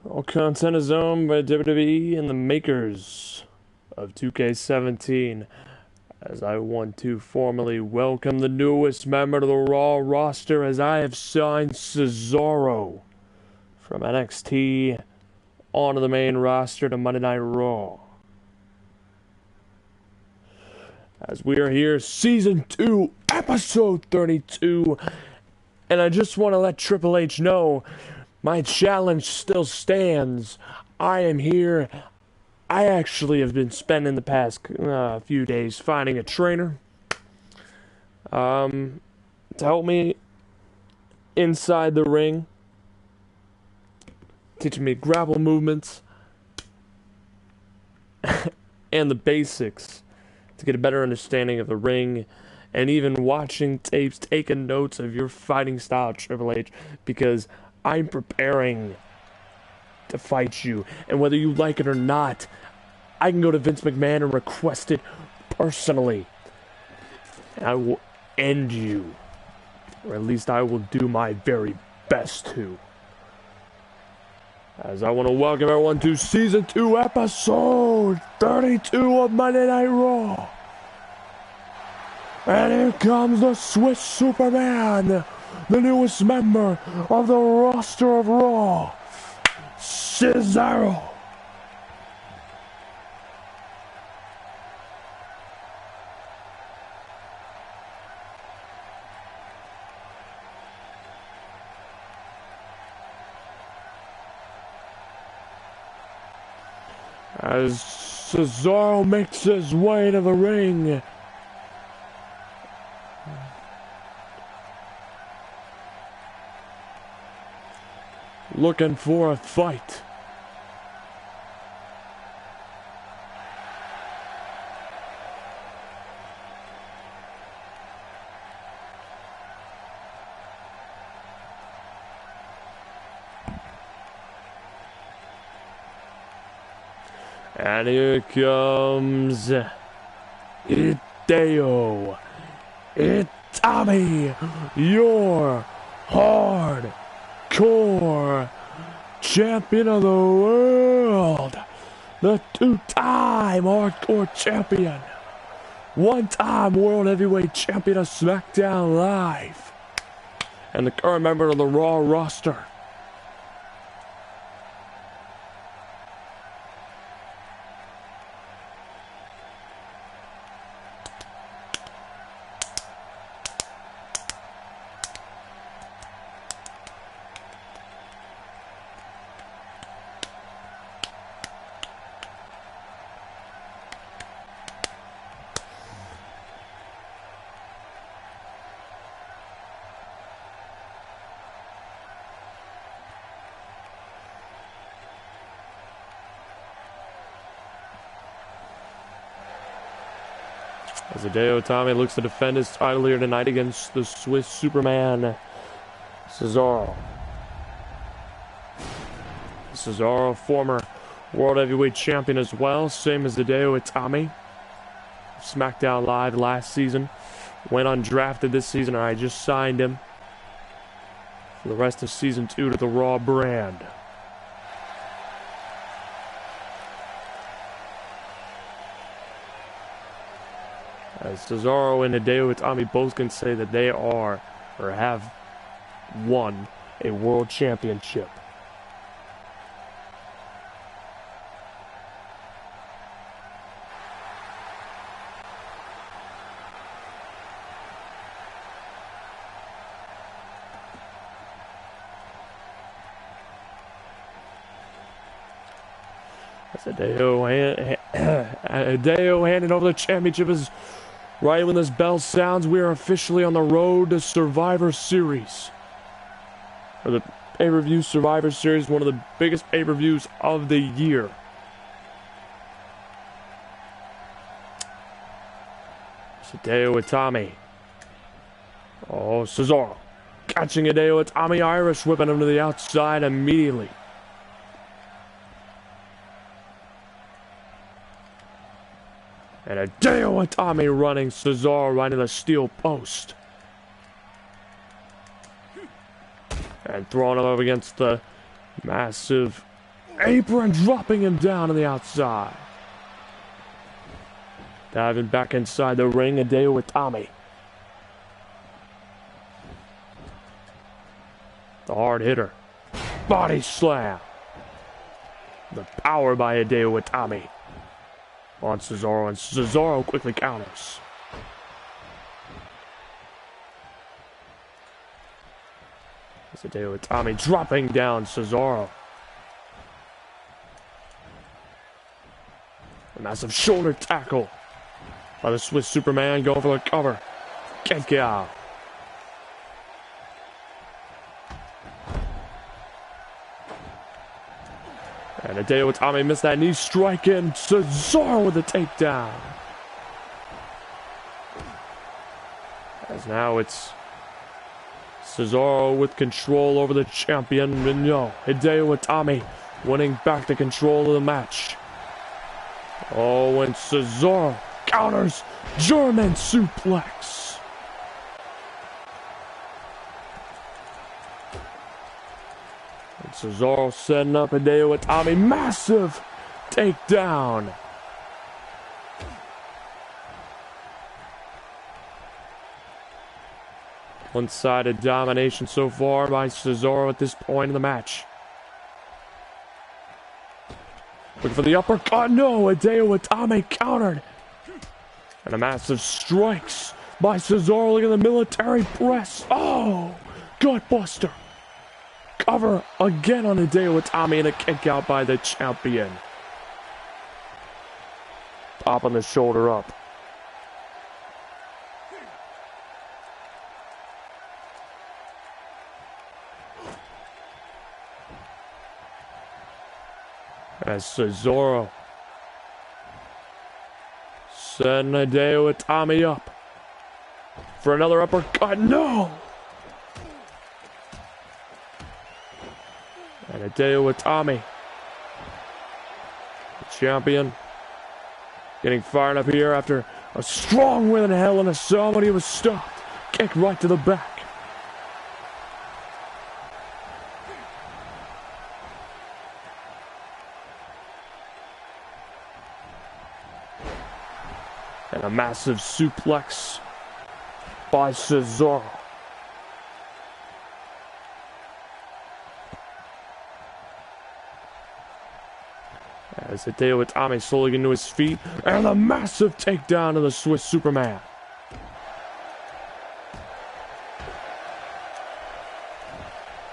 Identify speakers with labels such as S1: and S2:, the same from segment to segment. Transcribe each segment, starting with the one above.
S1: All content is owned by WWE and the makers of 2K17. As I want to formally welcome the newest member to the Raw roster, as I have signed Cesaro from NXT onto the main roster to Monday Night Raw. As we are here, Season 2, Episode 32, and I just want to let Triple H know my challenge still stands. I am here. I actually have been spending the past few days finding a trainer to help me inside the ring, teaching me grapple movements and the basics to get a better understanding of the ring, and even watching tapes, taking notes of your fighting style, Triple H, because I'm preparing to fight you, and whether you like it or not, I can go to Vince McMahon and request it personally, and I will end you, or at least I will do my very best to. As I want to welcome everyone to Season 2, Episode 32 of Monday Night Raw. And here comes the Swiss Superman, the newest member of the roster of Raw, Cesaro. As Cesaro makes his way to the ring, looking for a fight. And here comes Hideo Itami, your hardcore champion of the world, the two-time hardcore champion, one-time world heavyweight champion of SmackDown Live, and the current member of the Raw roster. As Hideo Itami looks to defend his title here tonight against the Swiss Superman, Cesaro. Cesaro, former World Heavyweight Champion as well, same as Hideo Itami. SmackDown Live last season. Went undrafted this season, and I just signed him for the rest of Season 2 to the Raw brand. As Cesaro and Hideo Itami both can say that they are, or have, won a world championship. As Hideo handing over the championship is right when this bell sounds. We are officially on the road to Survivor Series. Or the pay-per-view Survivor Series, one of the biggest pay-per-views of the year. Hideo Itami. Oh, Cesaro. Catching Hideo Itami, Irish whipping him to the outside immediately. And Hideo Itami running Cesaro right in the steel post. And throwing him up against the massive apron, dropping him down on the outside. Diving back inside the ring, Hideo Itami. The hard hitter. Body slam. The power by Hideo Itami on Cesaro, and Cesaro quickly counters. Hideo Itami dropping down Cesaro. A massive shoulder tackle by the Swiss Superman, going for the cover. Kick out. And Hideo Itami missed that knee strike in. Cesaro with a takedown. As now it's Cesaro with control over the champion. And no, Hideo Itami winning back the control of the match. Oh, and Cesaro counters German suplex. And Cesaro setting up Hideo Itami. Massive takedown. One-sided domination so far by Cesaro at this point in the match. Looking for the uppercut. No, Hideo Itami countered. And a massive strikes by Cesaro. Look at the military press. Oh, gutbuster. Cover again on Hideo Itami, and a kick out by the champion. Popping the shoulder up. As Cesaro setting Hideo Itami up for another uppercut. No! And Hideo Itami, the champion, getting fired up here after a strong win in Hell in a Cell, but he was stopped. Kick right to the back. And a massive suplex by Cesaro. As Hideo Itami slowly getting to his feet, and a massive takedown of the Swiss Superman.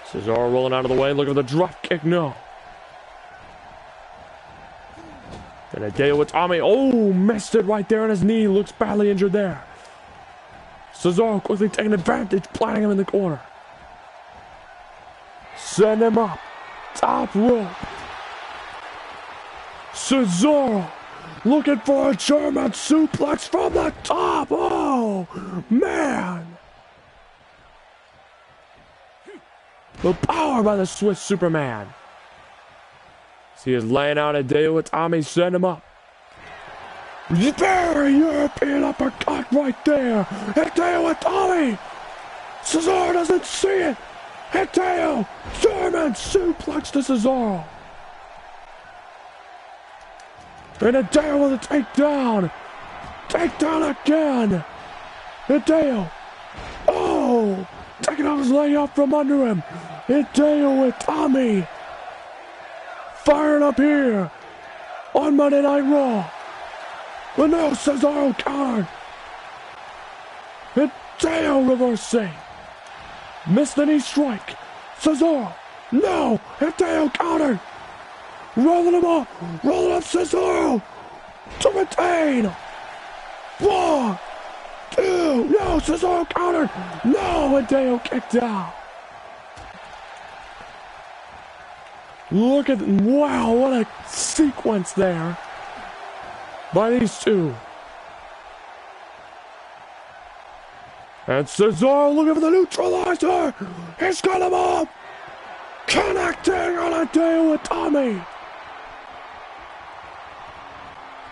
S1: Cesaro rolling out of the way, looking for the drop kick, no. And Hideo Itami, oh, missed it right there on his knee, looks badly injured there. Cesaro quickly taking advantage, planting him in the corner. Send him up, top rope. Cesaro looking for a German suplex from the top. Oh, man. The power by the Swiss Superman. He is laying out Hideo Itami, send him up. Very European uppercut right there. Hideo Itami. Cesaro doesn't see it. Hideo, German suplex to Cesaro. And Hideo with a takedown. Takedown again. Hideo. Oh, taking out his leg up from under him. Hideo Itami. Firing up here on Monday Night Raw. But no, Cesaro countered. Hideo reversing. Missed the knee strike. Cesaro. No, Hideo countered. Rolling him up. Rolling up Cesaro to retain. 1, 2. No, Cesaro countered. No, Hideo kicked out. Look at, wow, what a sequence there by these two. And Cesaro looking for the neutralizer. He's got him up. Connecting on Hideo Itami.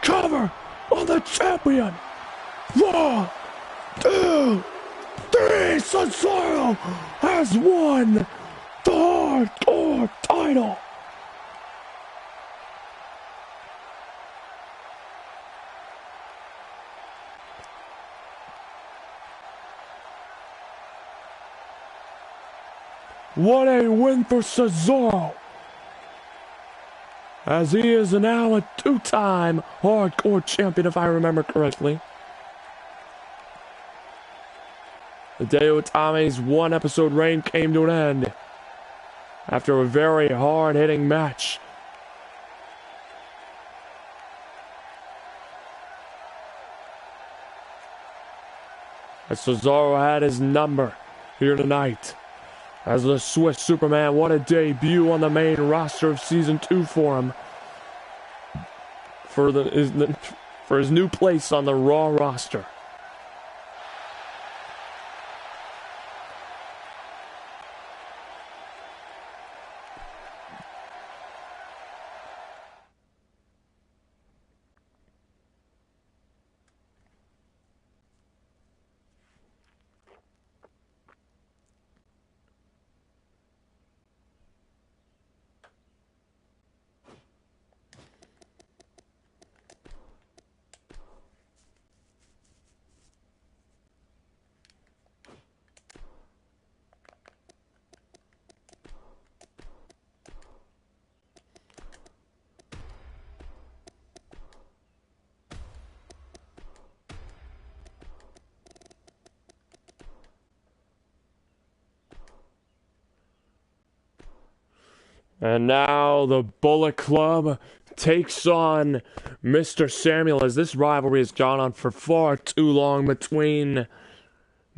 S1: Cover on the champion. 1, 2, 3. Cesaro has won the Hardcore title. What a win for Cesaro, as he is now a two-time hardcore champion, if I remember correctly. Hideo Itami's one-episode reign came to an end after a very hard-hitting match. As Cesaro had his number here tonight. As the Swiss Superman, what a debut on the main roster of Season 2 for him. For his new place on the Raw roster. And now the Bullet Club takes on Mr. Samuel, as this rivalry has gone on for far too long between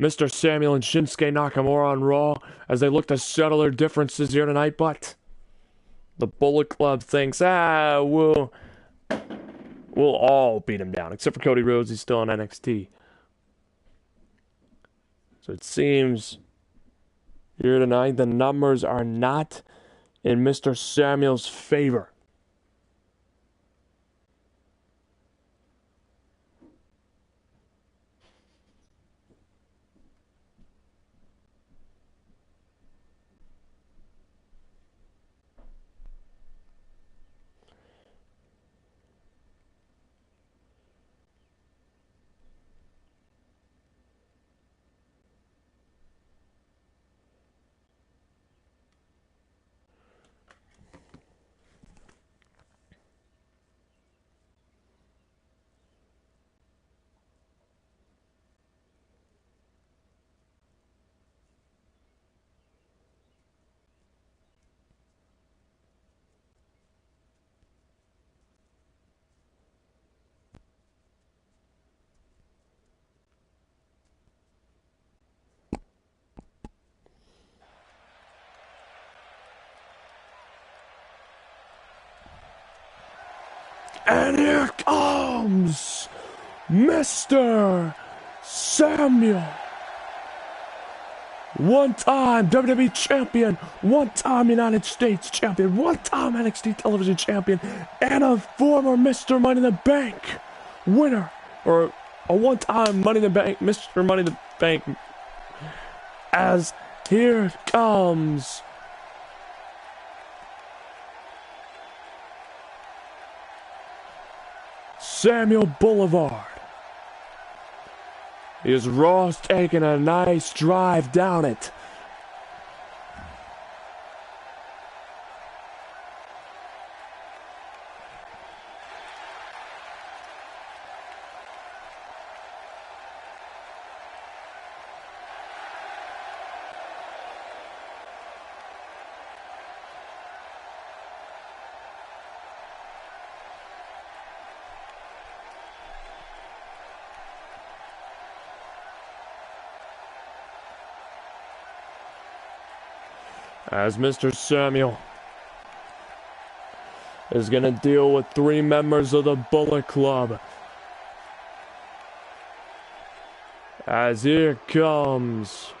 S1: Mr. Samuel and Shinsuke Nakamura on Raw as they look to settle their differences here tonight. But the Bullet Club thinks, we'll all beat him down, except for Cody Rhodes. He's still on NXT. So it seems here tonight the numbers are not in Mr. Samuel's favor. And here comes Mr. Samuel. One-time WWE champion, one-time United States champion, one-time NXT television champion, and a former Mr. Money in the Bank winner. Or a one-time Money in the Bank, Mr. Money in the Bank. As here comes Samuel Boulevard. Is Ross taking a nice drive down it? As Mr. Samuel is going to deal with 3 members of the Bullet Club. As here comes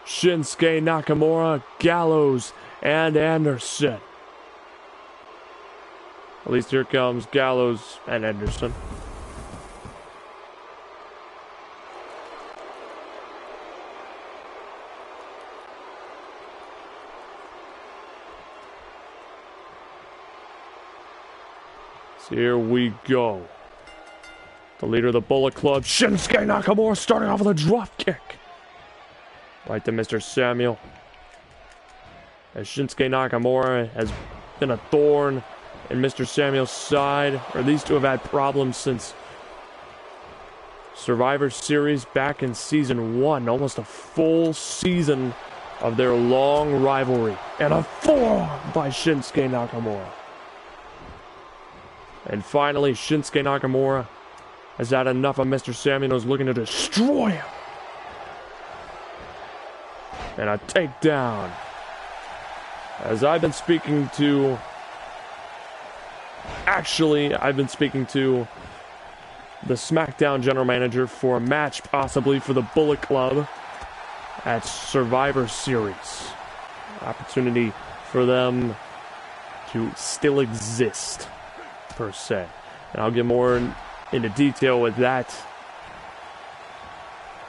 S1: Shinsuke Nakamura, Gallows, and Anderson. At least here comes Gallows and Anderson. Here we go. The leader of the Bullet Club, Shinsuke Nakamura, starting off with a drop kick. Right to Mr. Samuel. as Shinsuke Nakamura has been a thorn in Mr. Samuel's side, or these two have had problems since Survivor Series back in season 1, almost a full season of their long rivalry, and a forearm by Shinsuke Nakamura. And finally, Shinsuke Nakamura has had enough of Mr. Samuel, is looking to destroy him. And a takedown. As I've been speaking to... Actually, I've been speaking to the SmackDown general manager for a match, possibly for the Bullet Club at Survivor Series. Opportunity for them to still exist, per se. And I'll get more into detail with that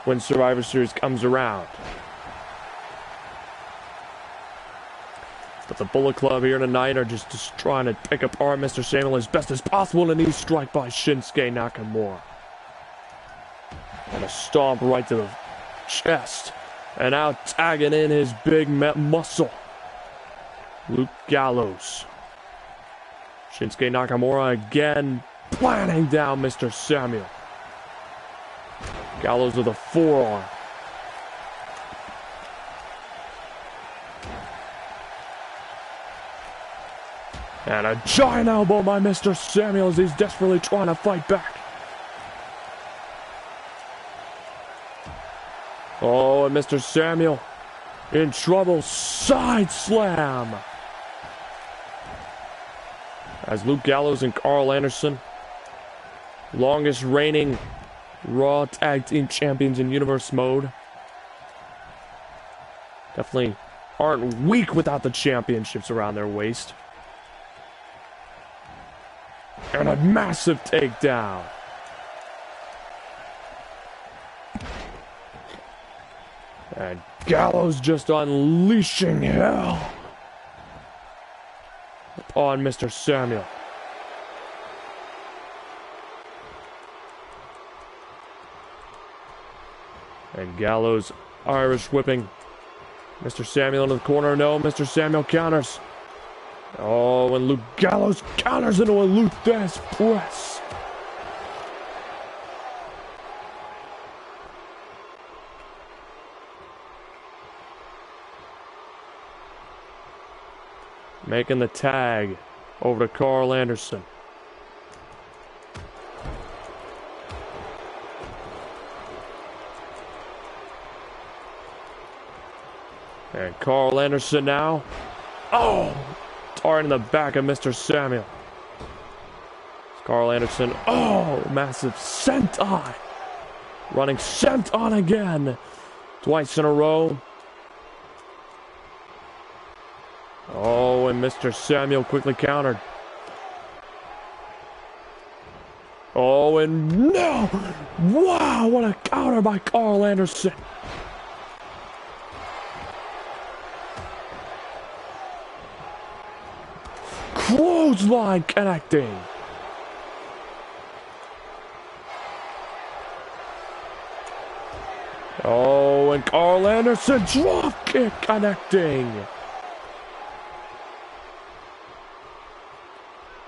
S1: when Survivor Series comes around. But the Bullet Club here tonight are just trying to pick apart Mr. Samuel as best as possible, and a knee strike by Shinsuke Nakamura. And a stomp right to the chest. And now tagging in his big muscle, Luke Gallows. Shinsuke Nakamura again planting down Mr. Samuel. Gallows with a forearm. And a giant elbow by Mr. Samuel as he's desperately trying to fight back. Oh, and Mr. Samuel in trouble. Side slam. As Luke Gallows and Carl Anderson, longest reigning Raw Tag Team Champions in Universe mode, definitely aren't weak without the championships around their waist. And a massive takedown. And Gallows just unleashing hell upon Mr. Samuel. And Gallows Irish whipping Mr. Samuel into the corner. No, Mr. Samuel counters. Oh, and Luke Gallows counters into a Luthez press. Making the tag over to Carl Anderson. And Carl Anderson now. Oh! Tarring the back of Mr. Samuel. Carl Anderson. Oh! Massive senton. Running senton again. Twice in a row. Oh, and Mr. Samuel quickly countered. Oh, and no! Wow, what a counter by Carl Anderson. Clothesline connecting. Oh, and Carl Anderson drop kick connecting.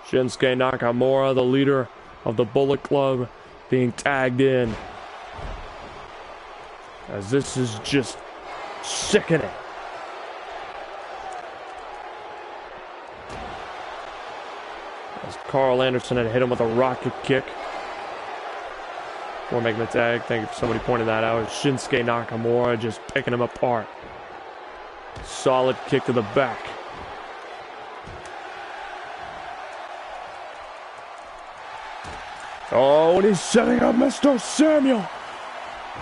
S1: Shinsuke Nakamura, the leader of the Bullet Club, being tagged in. As this is just sickening. As Carl Anderson had hit him with a rocket kick. Before making the tag, thank you for somebody pointing that out. Shinsuke Nakamura just picking him apart. Solid kick to the back. Oh, and he's setting up Mr. Samuel.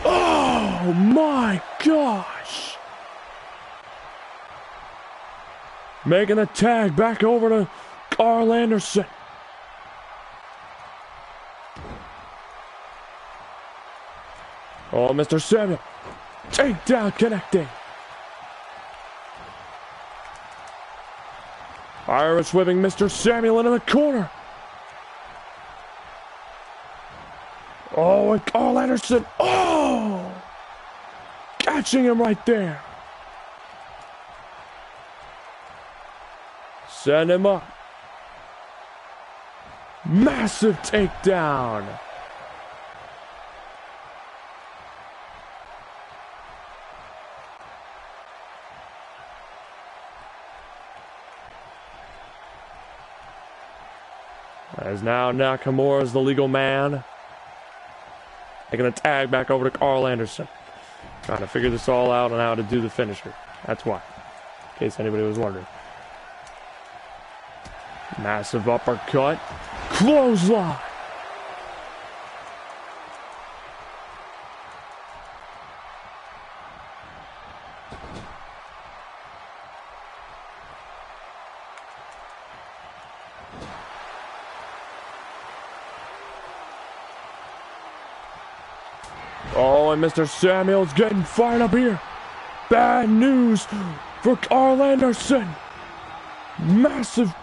S1: Oh, my gosh. Making the tag back over to Carl Anderson. Oh, Mr. Samuel. Takedown connecting. Irish whipping Mr. Samuel into the corner. Oh, and Carl Anderson. Oh! Catching him right there. Send him up. Massive takedown. As now Nakamura's the legal man. Taking a tag back over to Carl Anderson. Trying to figure this all out on how to do the finisher. That's why. In case anybody was wondering. Massive uppercut. Clothesline. Oh, and Mr. Samuel's getting fired up here. Bad news for Carl Anderson. Massive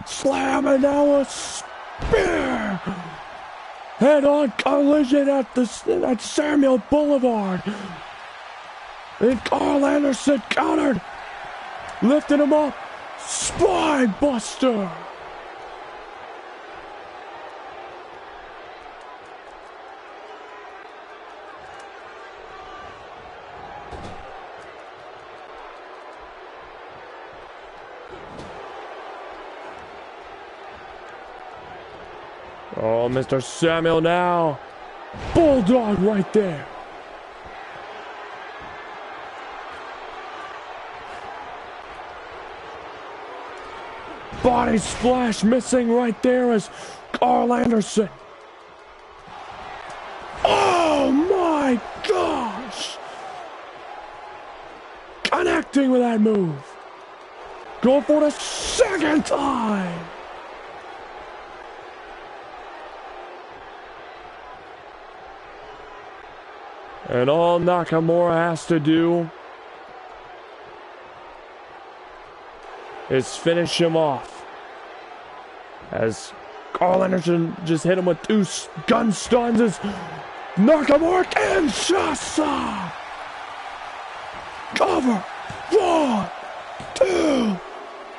S1: slam and now a spear. Head-on collision at Samuel Boulevard. And Carl Anderson countered. Lifting him up. Spine buster. Oh, Mr. Samuel now. Bulldog right there. Body splash missing right there as Carl Anderson. Oh my gosh. Connecting with that move. Go for the second time. And all Nakamura has to do is finish him off. As Carl Anderson just hit him with 2 gun stuns as Nakamura Kinshasa. Cover. 1, 2,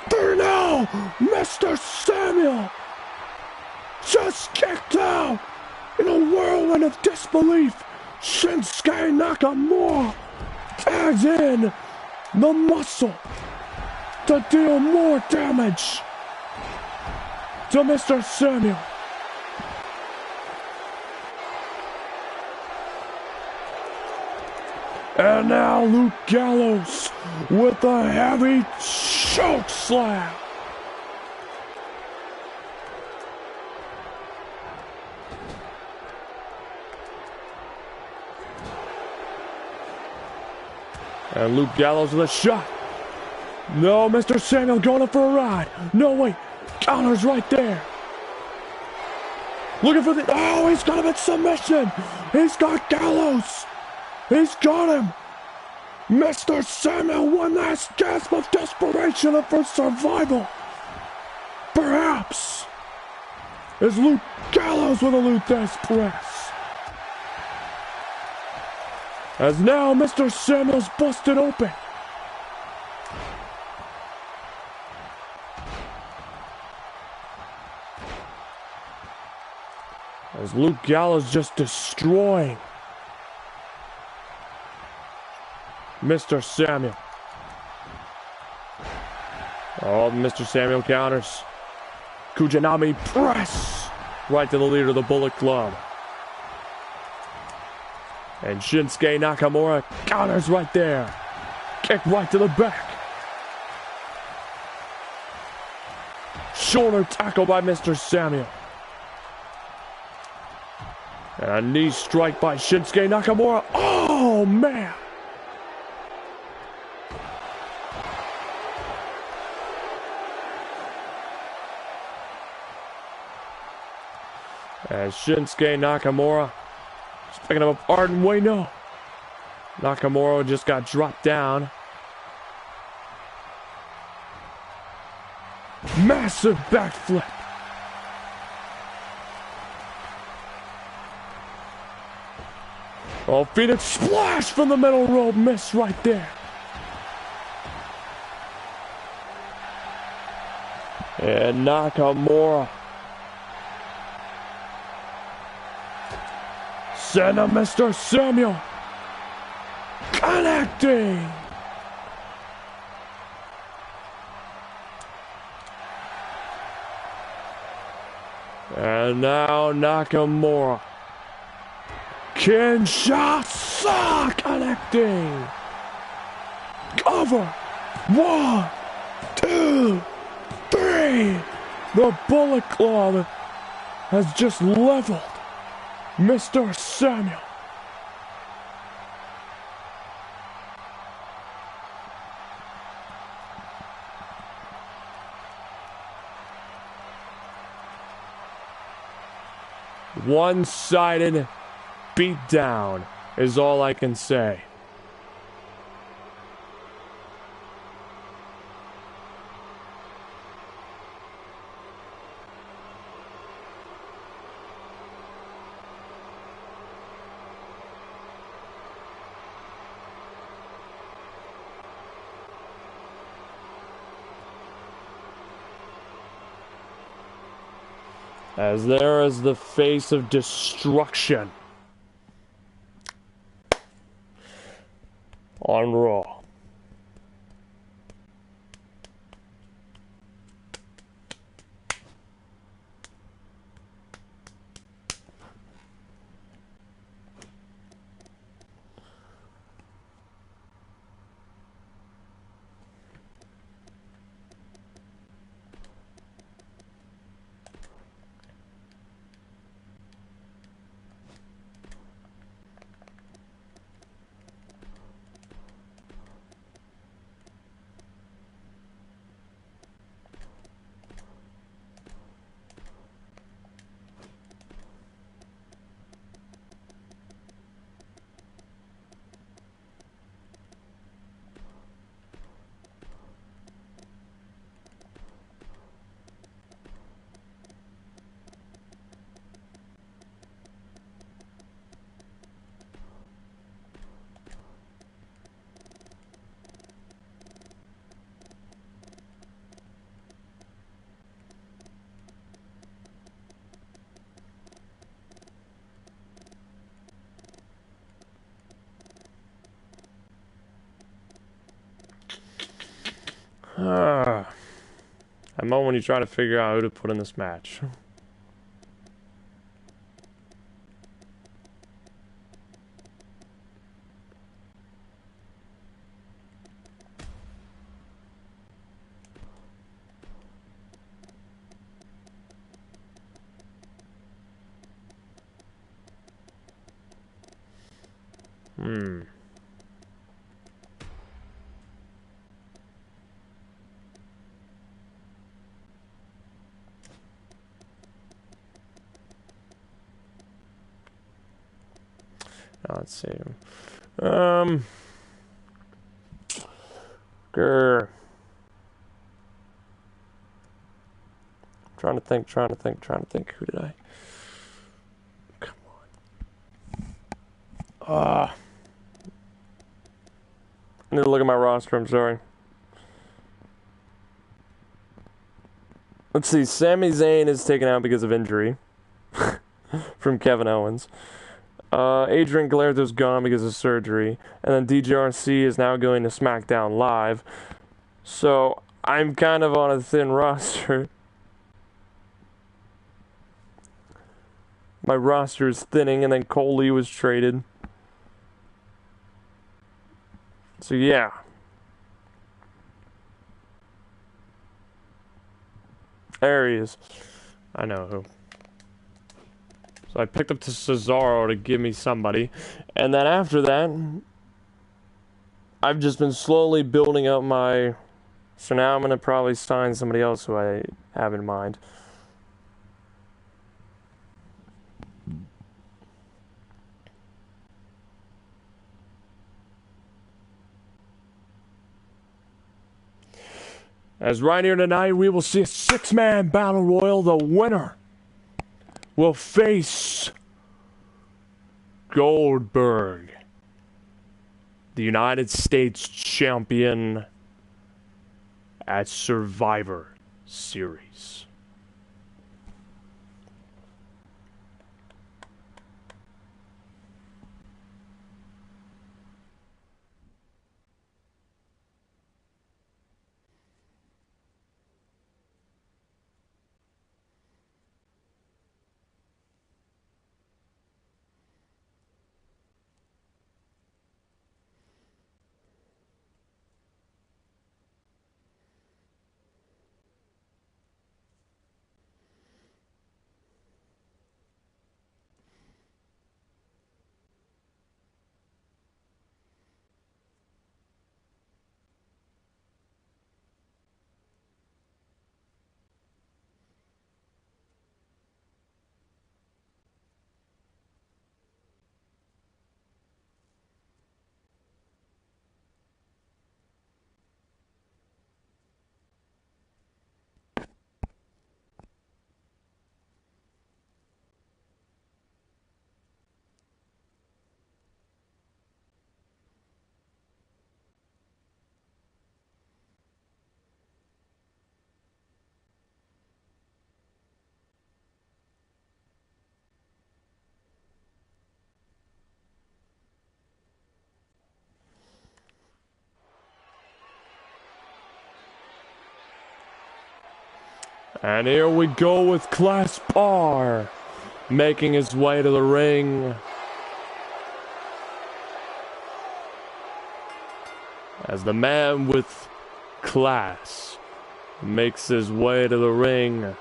S1: 3 now. Mr. Samuel just kicked out in a whirlwind of disbelief. Shinsuke Nakamura tags in the muscle to deal more damage to Mr. Samuel. And now Luke Gallows with a heavy choke slam. And Luke Gallows with a shot. No, Mr. Samuel going up for a ride. No, wait. Counter's right there. Looking for the... Oh, he's got him in submission. He's got Gallows. He's got him. Mr. Samuel, one last gasp of desperation for survival. Perhaps. Is Luke Gallows with a Luthez press. As now Mr. Samuel's busted open. As Luke Gallows just destroying Mr. Samuel. Oh, Mr. Samuel counters. Kujanami press right to the leader of the Bullet Club. And Shinsuke Nakamura counters right there. Kick right to the back. Shoulder tackle by Mr. Samuel. And a knee strike by Shinsuke Nakamura. Oh, man. As Shinsuke Nakamura is picking him apart, and wait, no. Nakamura just got dropped down. Massive backflip. Oh, Phoenix splash from the middle rope, miss right there. And Nakamura. Send him, Mr. Samuel. Connecting. And now Nakamura. Kinshasa connecting. Cover. 1, 2, 3. The Bullet Club has just leveled Mr. Samuel. One-sided beatdown is all I can say. As there is the face of destruction on Raw. That moment when you try to figure out who to put in this match. Let's see. Grr. Trying to think. Who did I? Come on. I need to look at my roster, I'm sorry. Let's see, Sami Zayn is taken out because of injury from Kevin Owens. Adrian Gallardo's gone because of surgery. And then DJRC is now going to SmackDown Live. So, I'm kind of on a thin roster. My roster is thinning, and then Cole Lee was traded. So, yeah. There he is. I know who. So I picked up to Cesaro to give me somebody. And then after that, I've just been slowly building up my... So now I'm going to probably sign somebody else who I have in mind. As right here tonight, we will see a 6-man battle royal. The winner will face Goldberg, the United States champion, at Survivor Series. And here we go with Class Bar making his way to the ring. As the man with class makes his way to the ring.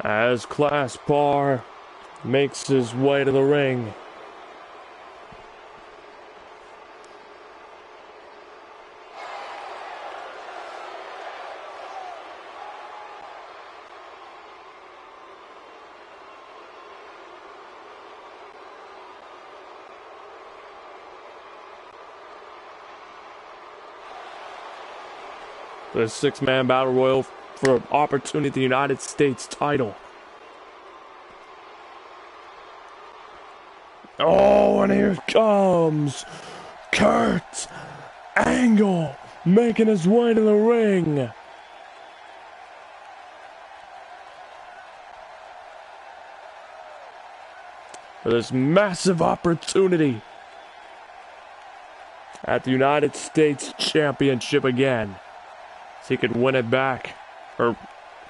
S1: As Class Bar makes his way to the ring. The six-man battle royal for an opportunity at the United States title. Oh, and here comes Kurt Angle making his way to the ring. For this massive opportunity at the United States Championship again. So he could win it back or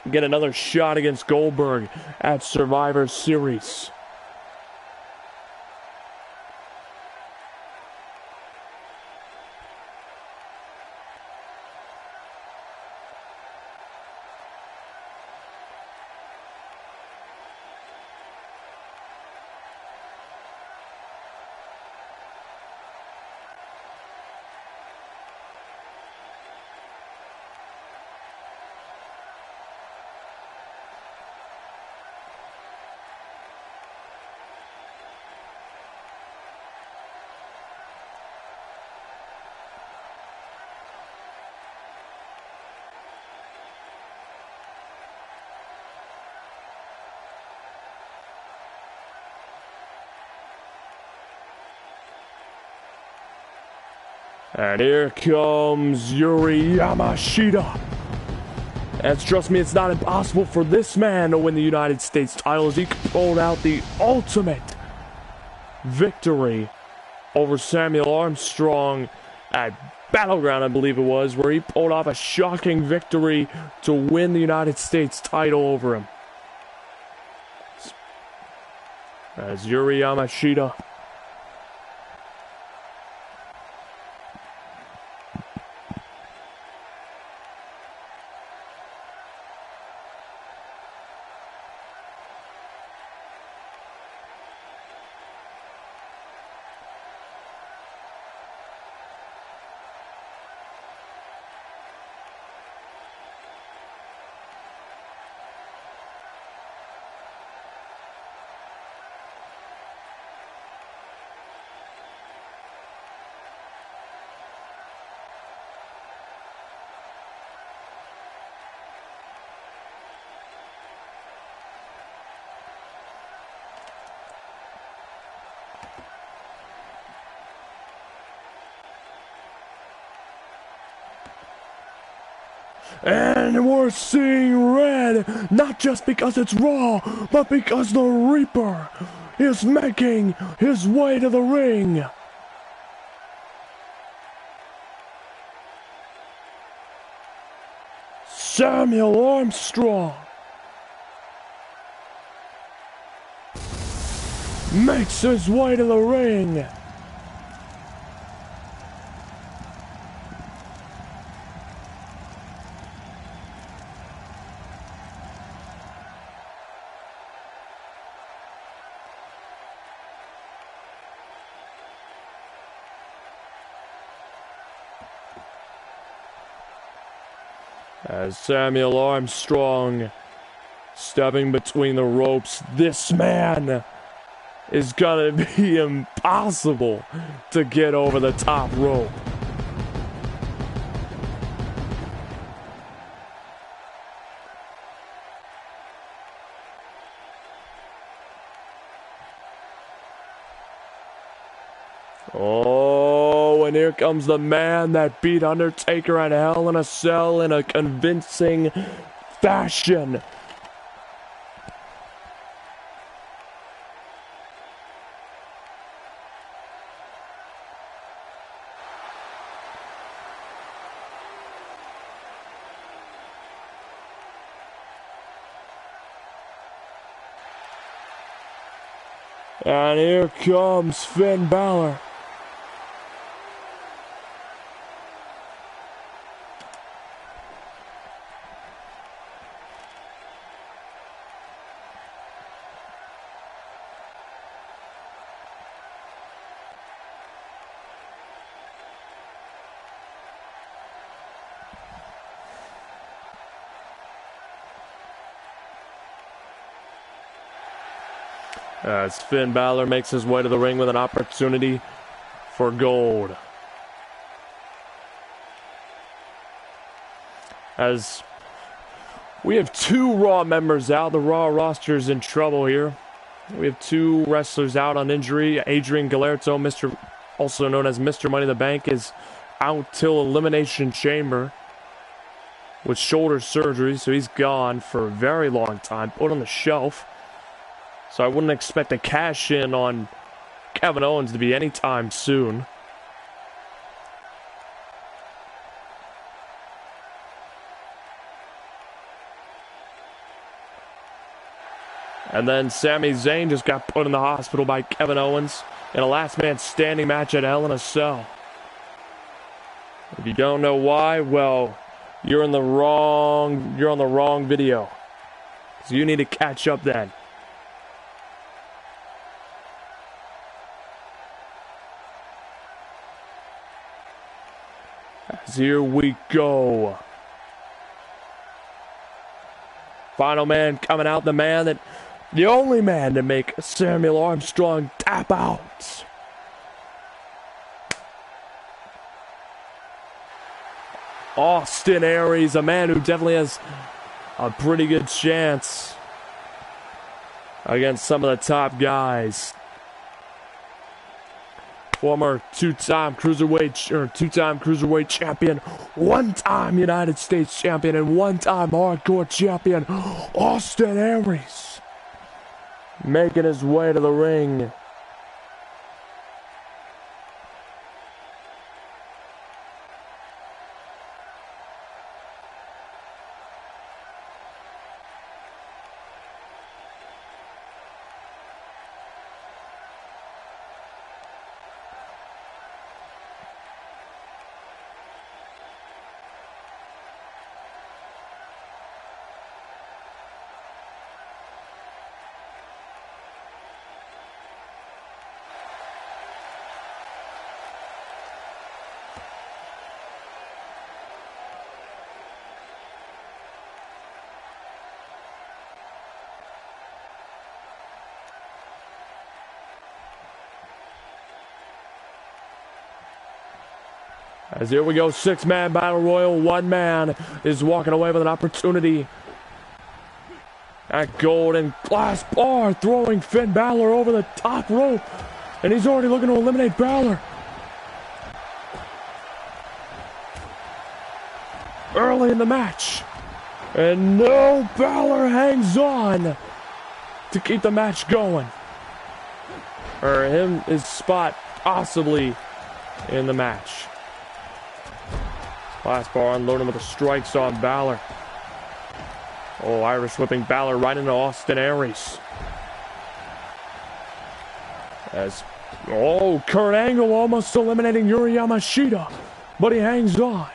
S1: get another shot against Goldberg at Survivor Series. And here comes Yuri Yamashita. And trust me, it's not impossible for this man to win the United States title as he pulled out the ultimate victory over Samuel Armstrong at Battleground, I believe it was, where he pulled off a shocking victory to win the United States title over him. As Yuri Yamashita And we're seeing red, not just because it's Raw, but because the Reaper is making his way to the ring. Samuel Armstrong makes his way to the ring. As Samuel Armstrong stepping between the ropes, this man is gonna be impossible to get over the top rope. Oh, and here comes the man that beat Undertaker at Hell in a Cell in a convincing fashion. And here comes Finn Balor. As Finn Balor makes his way to the ring with an opportunity for gold. As we have two Raw members out, the Raw roster is in trouble here. We have two wrestlers out on injury. Adrian Gallardo, also known as Mr. Money in the Bank, is out till Elimination Chamber with shoulder surgery, so he's gone for a very long time, put on the shelf. So I wouldn't expect a cash in on Kevin Owens to be anytime soon. And then Sami Zayn just got put in the hospital by Kevin Owens in a last man standing match at Hell in a Cell. If you don't know why, well, you're on the wrong video. So you need to catch up then. As here we go. Final man coming out, the only man to make Samuel Armstrong tap out. Austin Aries, a man who definitely has a pretty good chance against some of the top guys. Former two-time cruiserweight champion, one-time United States champion, and one-time hardcore champion, Austin Aries, making his way to the ring. As here we go, six-man battle royal. One man is walking away with an opportunity at Golden Glass Bar, throwing Finn Balor over the top rope. And he's already looking to eliminate Balor. early in the match. And no, Balor hangs on to keep the match going. Or his spot possibly in the match. Last bar unloading with the strikes on Balor. Oh, Irish whipping Balor right into Austin Aries. Kurt Angle almost eliminating Yuri Yamashita, but he hangs on.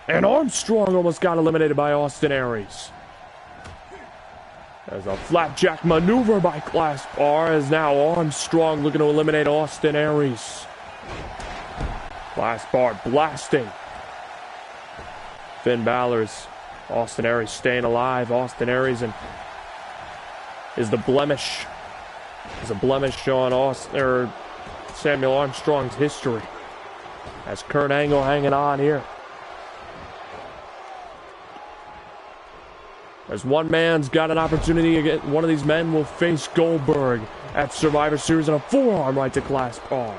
S1: And Armstrong almost got eliminated by Austin Aries. There's a flapjack maneuver by Glass Bar, as now Armstrong looking to eliminate Austin Aries. Glass Bar blasting Finn Balor's. Austin Aries staying alive. Austin Aries is the blemish. Is a blemish on Samuel Armstrong's history. As Kurt Angle hanging on here. As one man's got an opportunity again, one of these men will face Goldberg at Survivor Series, and a forearm right to Glass Bar.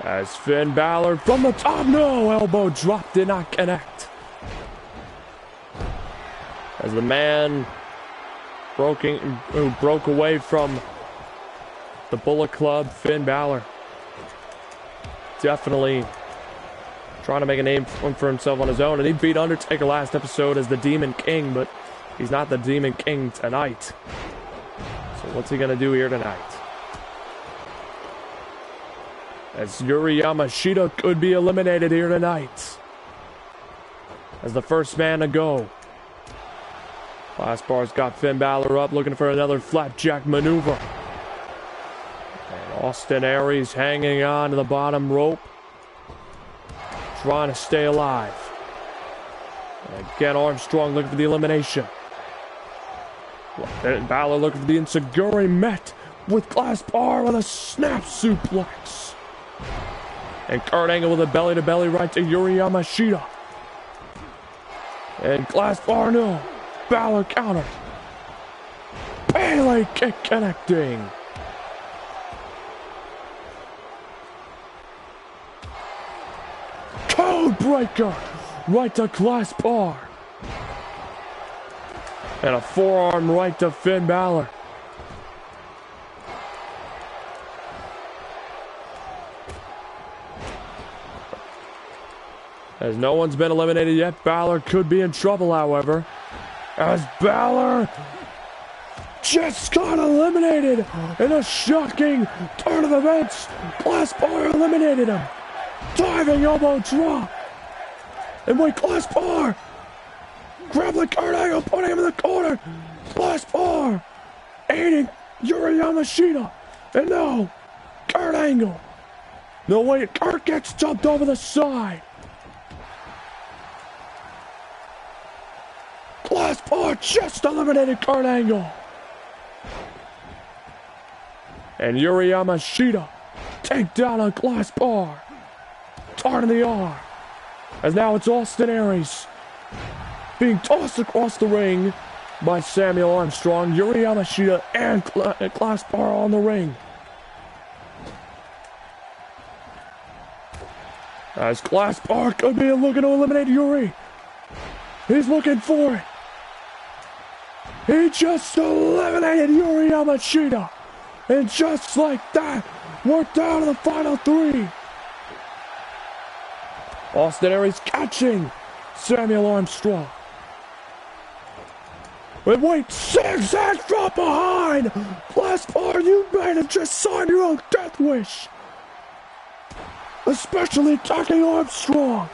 S1: As Finn Balor from the top, no, elbow drop did not connect. As the man who broke away from the Bullet Club, Finn Balor, definitely trying to make a name for himself on his own. And he beat Undertaker last episode as the Demon King, but he's not the Demon King tonight. So what's he going to do here tonight? As Yuri Yamashita could be eliminated here tonight. As the first man to go. Glass Bar's got Finn Balor up, looking for another flapjack maneuver. And Austin Aries hanging on to the bottom rope. Trying to stay alive. And again, Armstrong looking for the elimination. And Balor looking for the Enziguri, met with Glass Bar with a snap suplex. And Kurt Angle with a belly-to-belly right to Yuri Yamashita. And Glass Bar, no. Balor counter. Pele kick connecting. Code breaker right to Glass Bar. And a forearm right to Finn Balor. As no one's been eliminated yet, Balor could be in trouble, however. As Balor just got eliminated in a shocking turn of events. Glass Bar eliminated him. Diving elbow drop. And with Glass Bar grappling Kurt Angle, putting him in the corner. Glass Bar aiding Yuri Yamashita. And no, Kurt Angle. No way, Kurt gets jumped over the side. Glass Bar just eliminated Kurt Angle. And Yuri Yamashita take down a Glass Bar. Turn in the arm. As now it's Austin Aries being tossed across the ring by Samuel Armstrong. Yuri Yamashita and Glass Bar on the ring. As Glass Bar could be looking to eliminate Yuri. He's looking for it. He just eliminated Yuri Yamashita. And just like that, we're down to the final three. Austin Aries catching Samuel Armstrong. And wait, zigzag from behind. Glass Bar, you might have just signed your own death wish. Especially attacking Armstrong.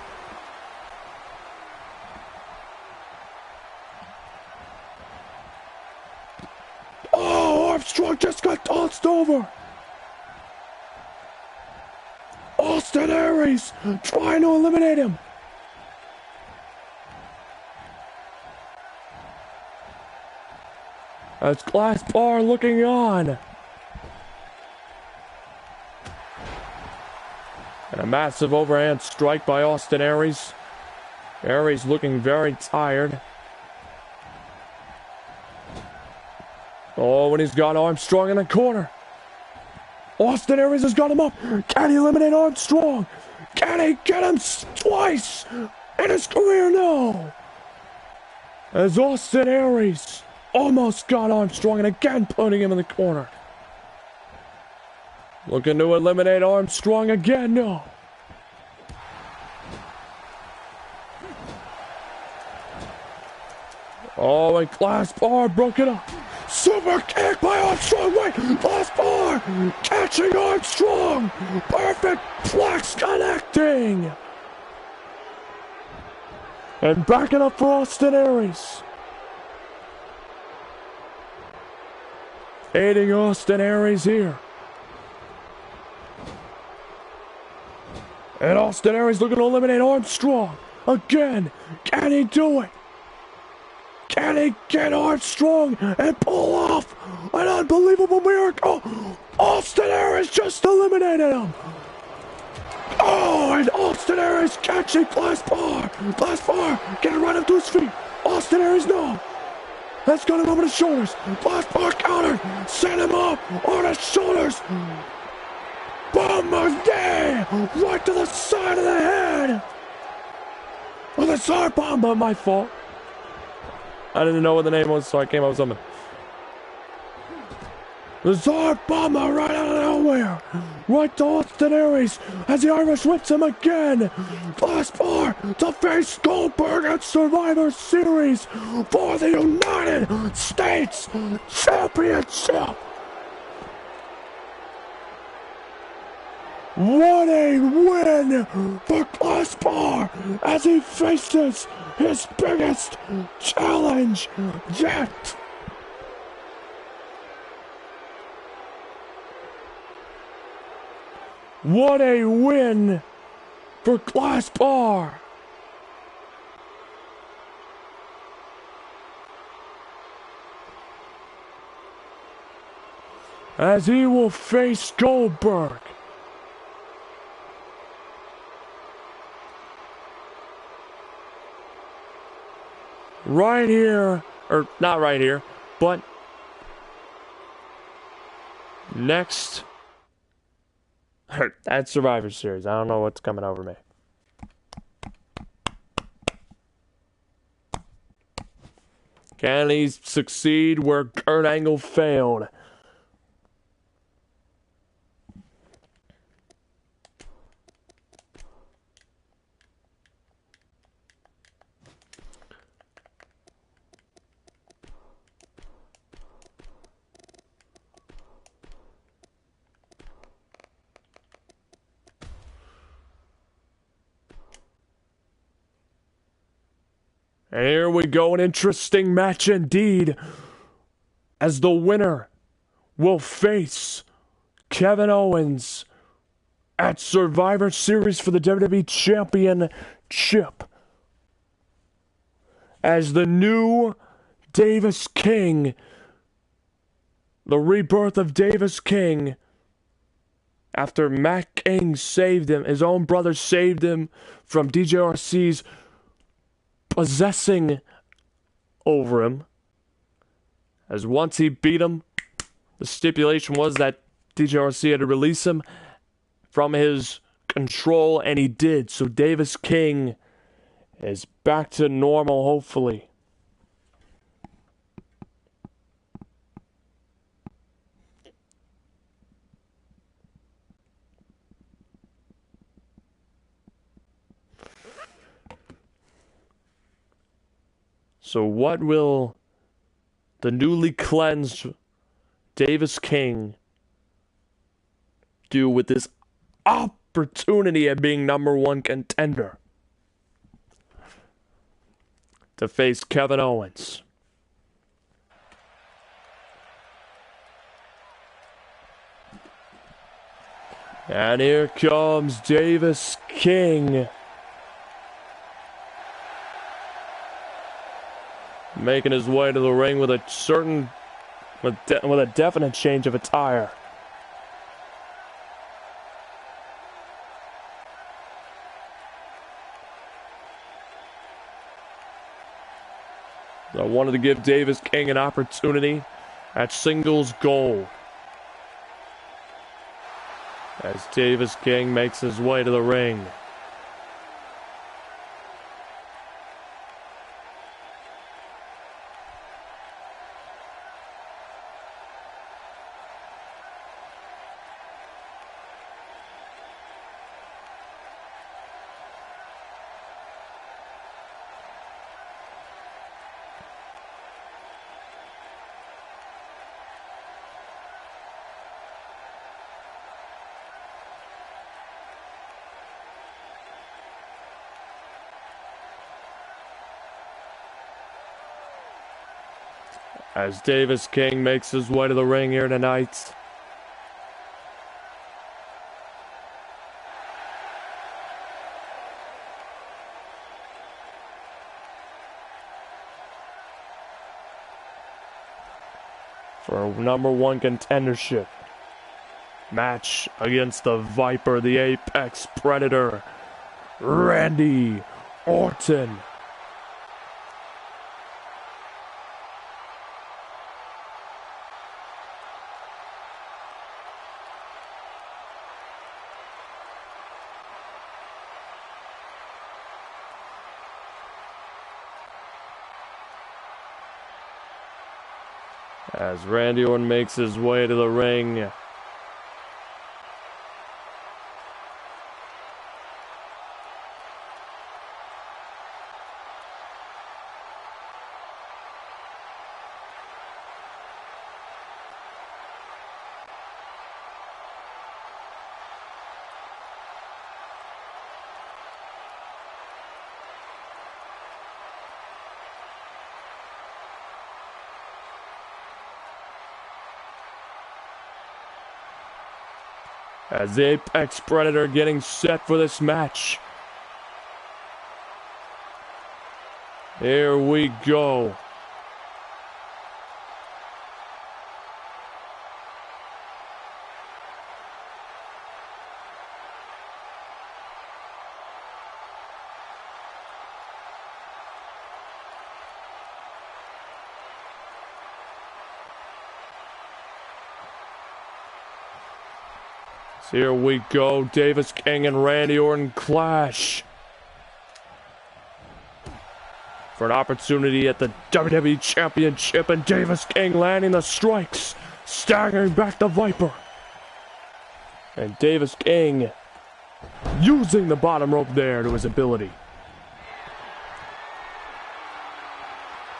S1: Oh, Armstrong just got tossed over. Austin Aries trying to eliminate him. As Glass Bar looking on. And a massive overhand strike by Austin Aries. Aries looking very tired. Oh, and he's got Armstrong in the corner. Austin Aries has got him up. Can he eliminate Armstrong? Can he get him twice in his career? No. As Austin Aries almost got Armstrong and again putting him in the corner. Looking to eliminate Armstrong again. No. Oh, and glass bar broke it up. Super kick by Armstrong. Wait, glass bar catching Armstrong. Perfect flex connecting. And backing up for Austin Aries. Aiding Austin Aries here. And Austin Aries looking to eliminate Armstrong. Again, can he do it? Can he get Armstrong and pull off an unbelievable miracle? Austin Aries just eliminated him. Oh, and Austin Aries catching glass bar. Glass bar getting right up to his feet. Austin Aries, no. That's got him over the shoulders. Glass bar counter. Set him up on his shoulders. Bomber's knee right to the side of the head. Oh, the side bomber, my fault. I didn't know what the name was, so I came up with something. The Tsar Bomber right out of nowhere. Right to Austin Aries as the Irish whips him again. Glass bar to face Goldberg at Survivor Series for the United States Championship. What a win for Glass Bar as he faces his biggest challenge yet. What a win for Glass Bar. As he will face Goldberg. Right here, or not right here, but next at Survivor Series. I don't know what's coming over me. Can he succeed where Kurt Angle failed? And here we go, an interesting match indeed, as the winner will face Kevin Owens at Survivor Series for the WWE Championship. As the new Davis King, the rebirth of Davis King, after Matt King saved him, his own brother saved him from DJRC's possessing over him. As once he beat him, the stipulation was that DJRC had to release him from his control, and he did. So Davis King is back to normal, hopefully. So what will the newly cleansed Davis King do with this opportunity at being #1 contender to face Kevin Owens? And here comes Davis King, making his way to the ring with a definite change of attire. I wanted to give Davis King an opportunity at singles gold. as Davis King makes his way to the ring. As Davis King makes his way to the ring here tonight. For a #1 contendership match against the Viper, the Apex Predator, Randy Orton. As Randy Orton makes his way to the ring. As the Apex Predator getting set for this match. Here we go. So here we go, Davis King and Randy Orton clash for an opportunity at the WWE Championship, and Davis King landing the strikes, staggering back the Viper. And Davis King using the bottom rope there to his ability.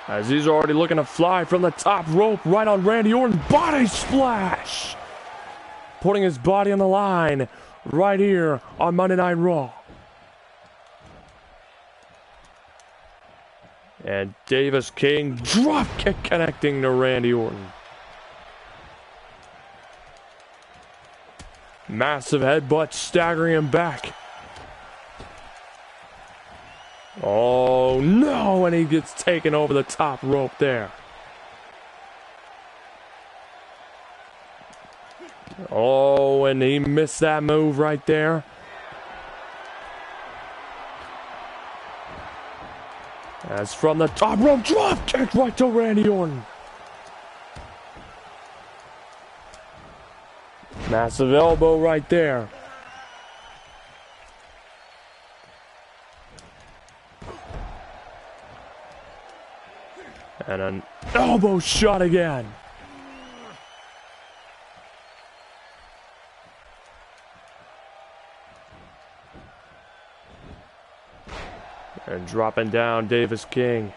S1: As he's already looking to fly from the top rope right on Randy Orton, body splash! Putting his body on the line right here on Monday Night Raw. And Davis King drop kick connecting to Randy Orton. Massive headbutt staggering him back. Oh no, and he gets taken over the top rope there. Oh, and he missed that move right there. As from the top rope, drop kick right to Randy Orton. Massive elbow right there. And an elbow shot again. And dropping down Davis King.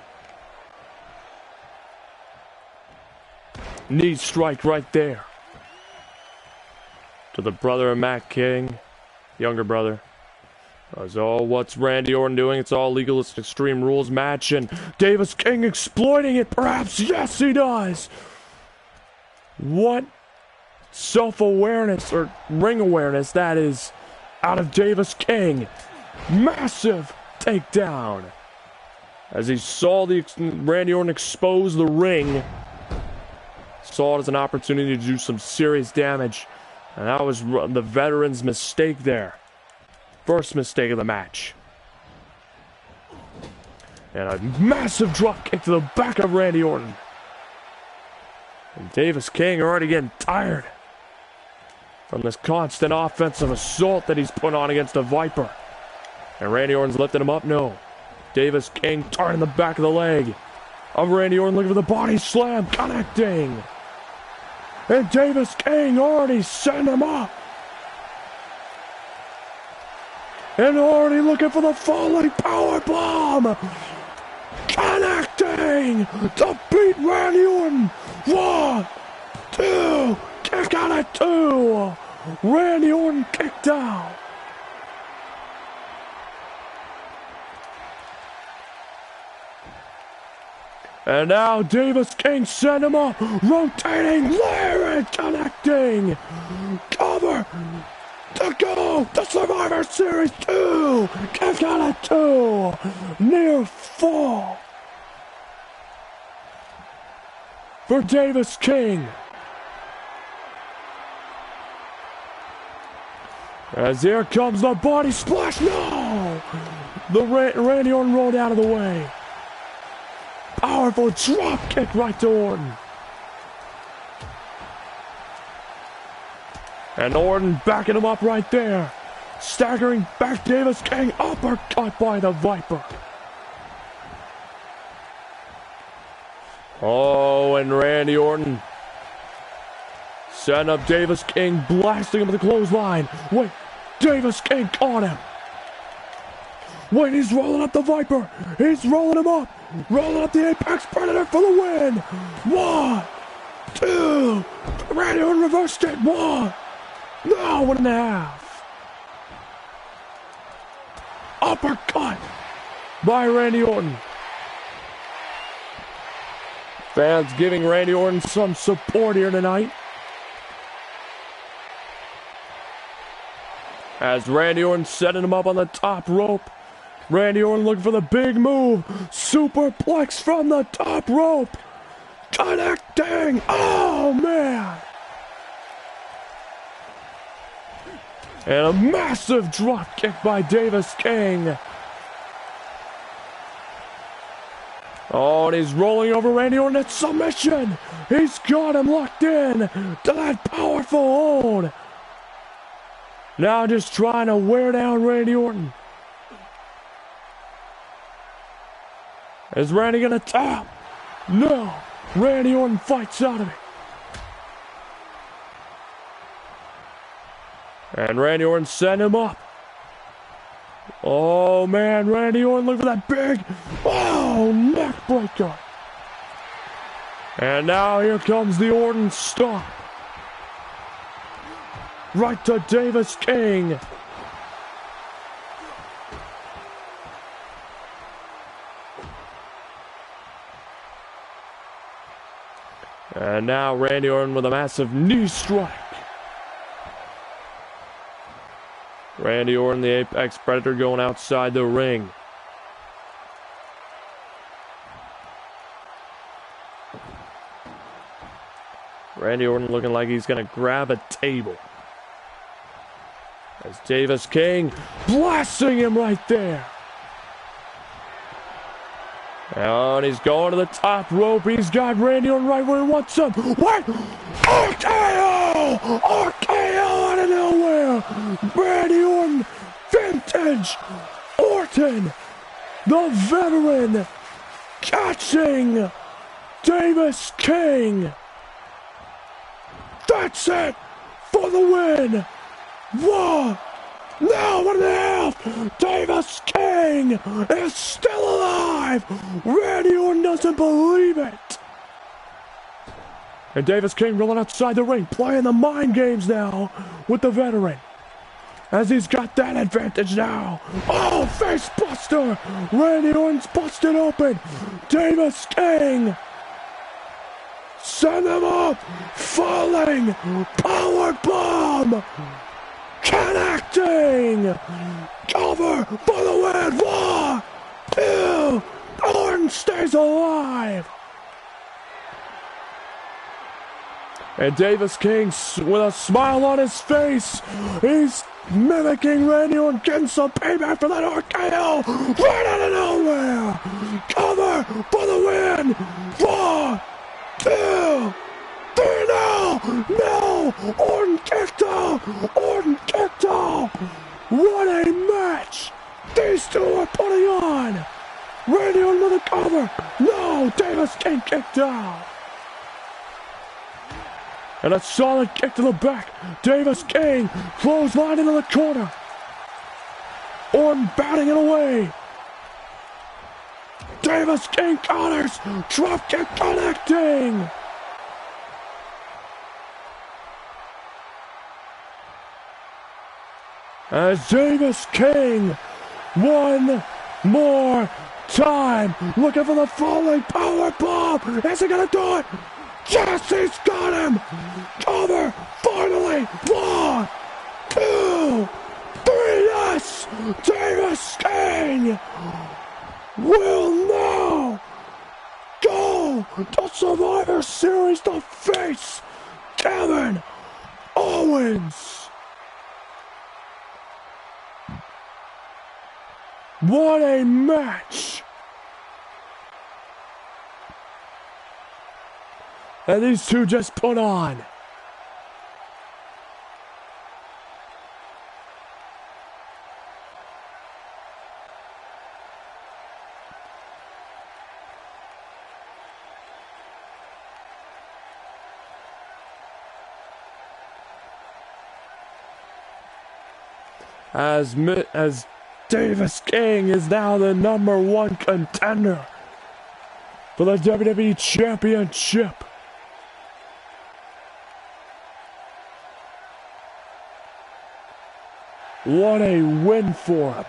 S1: Knee strike right there. To the brother of Matt King. Younger brother. That's all what's Randy Orton doing. It's all legalist Extreme Rules match. And Davis King exploiting it perhaps. Yes, he does. What self-awareness or ring awareness that is out of Davis King. Massive takedown. As he saw the Randy Orton expose the ring, saw it as an opportunity to do some serious damage, and that was the veteran's mistake there. First mistake of the match. And a massive drop kick to the back of Randy Orton. And Davis King already getting tired. from this constant offensive assault that he's put on against the Viper. And Randy Orton's lifting him up. No. Davis King turning the back of the leg of Randy Orton, looking for the body slam, connecting. And Davis King already sent him up. And already looking for the falling power bomb. Connecting to beat Randy Orton. 1, 2, kick out at 2. Randy Orton kicked out. And now Davis King sent him up, rotating, Larry connecting. Cover to go to Survivor Series 2. Kick out at 2. Near fall for Davis King. As here comes the body splash. No! The Randy Orton rolled out of the way. Powerful drop kick right to Orton. And Orton backing him up right there. Staggering back Davis King. Uppercut by the Viper. Oh, and Randy Orton setting up Davis King, blasting him with the clothesline. Wait, Davis King caught him. Wait, he's rolling up the Viper. He's rolling him up. Rolling up the Apex Predator for the win. 1, 2. Randy Orton reversed it. 1. No, 1.5. Uppercut by Randy Orton. Fans giving Randy Orton some support here tonight. As Randy Orton setting him up on the top rope. Randy Orton looking for the big move. Superplex from the top rope. Connecting. Oh, man. And a massive drop kick by Davis King. Oh, and he's rolling over Randy Orton at submission. He's got him locked in to that powerful hold. Now just trying to wear down Randy Orton. Is Randy gonna tap? No. Randy Orton fights out of it. And Randy Orton sent him up. Oh man, Randy Orton looking for that big, neck breaker. And now here comes the Orton stomp. Right to Davis King. And now Randy Orton with a massive knee strike. Randy Orton, the Apex Predator, going outside the ring. Randy Orton looking like he's going to grab a table. As Davis King blasting him right there. And he's going to the top rope. He's got Randy Orton right where he wants him. What? RKO! RKO out of nowhere! Randy Orton, vintage Orton, the veteran, catching Davis King. That's it for the win. 1. No, 1.5. Davis King is still alive. Randy Orton doesn't believe it. And Davis King rolling outside the ring, playing the mind games now with the veteran. As he's got that advantage now. Oh, face buster. Randy Orton's busted open. Davis King. Send him up. Falling. Power bomb. Connecting! Cover for the win! 1, 2, Orton stays alive! And Davis King, with a smile on his face, he's mimicking Randy Orton, getting some payback for that RKO! Right out of nowhere! Cover for the win! 1, 2, 3, no! Orton kicked out! Orton kicked out! What a match these two are putting on! Randy Orton with a cover! No! Davis King kicked out! And a solid kick to the back. Davis King clothesline into the corner. Orton batting it away. Davis King counters. Dropkick connecting. As Davis King one more time looking for the falling power bomb. Is he gonna do it? Yes, he's got him! Cover! Finally! 1, 2, 3, yes! Davis King will now go to Survivor Series to face Kevin Owens! What a match! And these two just put on. As Davis King is now the #1 contender for the WWE Championship. What a win for him.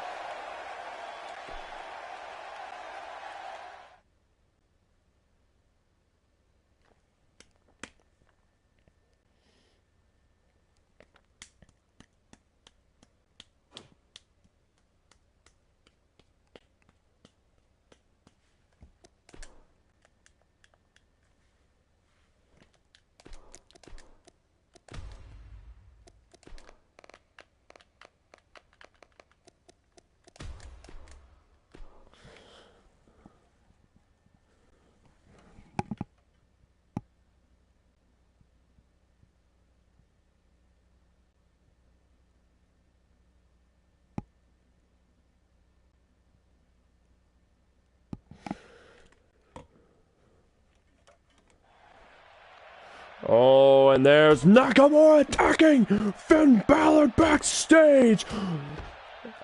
S1: Oh, and there's Nakamura attacking Finn Balor backstage.